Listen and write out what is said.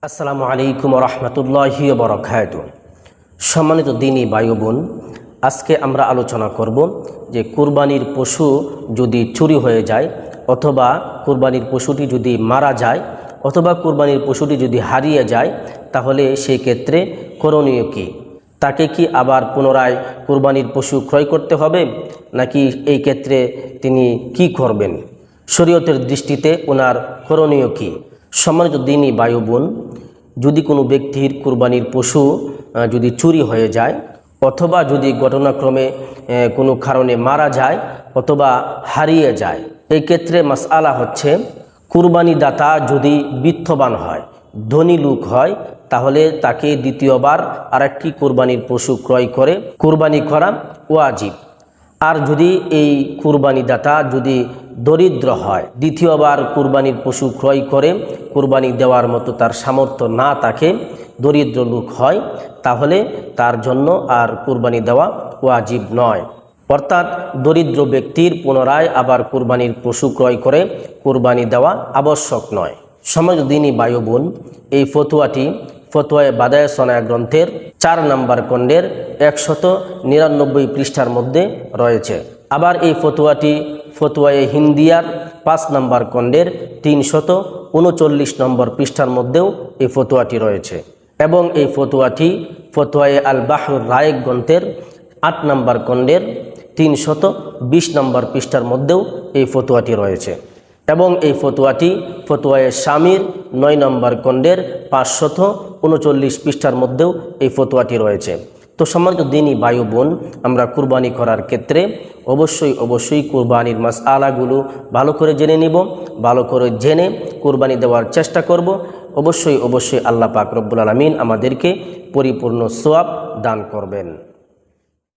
আসসালামু আলাইকুম রহমতুল্লাহি বারাকাতুহু। সম্মানিত দিনী ভাই বোন, আজকে আমরা আলোচনা করব যে কুরবানির পশু যদি চুরি হয়ে যায় অথবা কুরবানির পশুটি যদি মারা যায় অথবা কুরবানির পশুটি যদি হারিয়ে যায়, তাহলে সেই ক্ষেত্রে করণীয় কী? তাকে কি আবার পুনরায় কুরবানির পশু ক্রয় করতে হবে, নাকি এই ক্ষেত্রে তিনি কি করবেন? শরীয়তের দৃষ্টিতে ওনার করণীয় কী? সম্মানিত দিনী ভাই বোন, যদি কোনো ব্যক্তির কুরবানির পশু যদি চুরি হয়ে যায় অথবা যদি ঘটনাক্রমে কোনো কারণে মারা যায় অথবা হারিয়ে যায়, এই ক্ষেত্রে মাসআলা হচ্ছে, কুরবানি দাতা যদি বিত্তবান হয়, ধনী লোক হয়, তাহলে তাকে দ্বিতীয়বার আরেকটি কুরবানির পশু ক্রয় করে কুরবানি করা ওয়াজিব। আর যদি এই কুরবানি দাতা যদি দরিদ্র হয়, দ্বিতীয়বার কুরবানির পশু ক্রয় করে কুরবানি দেওয়ার মতো তার সামর্থ্য না থাকে, দরিদ্র লোক হয়, তাহলে তার জন্য আর কুরবানি দেওয়া ওয়াজিব নয়। অর্থাৎ দরিদ্র ব্যক্তির পুনরায় আবার কুরবানির পশু ক্রয় করে কুরবানি দেওয়া আবশ্যক নয়। সম্মানিত দিনী ভাই বোন, এই ফতোয়াটি ফতোয়ায়ে বাদায়ে সনায়া গ্রন্থের 4 নম্বর খণ্ডের 199 পৃষ্ঠার মধ্যে রয়েছে। আবার এই ফতোয়াটি ফতোয়ায়ে হিন্দিয়ার 5 নম্বর খণ্ডের 339 নম্বর পৃষ্ঠার মধ্যেও এই ফতোয়াটি রয়েছে। এবং এই ফতোয়াটি ফতোয়ায়ে আল বাহরুর রায়েক গ্রন্থের 8 নম্বর খণ্ডের 320 নম্বর পৃষ্ঠার মধ্যেও এই ফতোয়াটি রয়েছে। এবং এই ফতোয়াটি ফতোয়ায়ে শামির 9 নম্বর খণ্ডের 539 পৃষ্ঠার মধ্যেও এই ফতোয়াটি রয়েছে। তো সম্মানিত দিনী ভাই বোন, আমরা কুরবানি করার ক্ষেত্রে অবশ্যই কুরবানির মাসআলাগুলো ভালো করে জেনে নিব, ভালো করে জেনে কুরবানি দেওয়ার চেষ্টা করব। অবশ্যই আল্লাহ পাক রব্বুল আলামিন আমাদেরকে পরিপূর্ণ সওয়াব দান করবেন।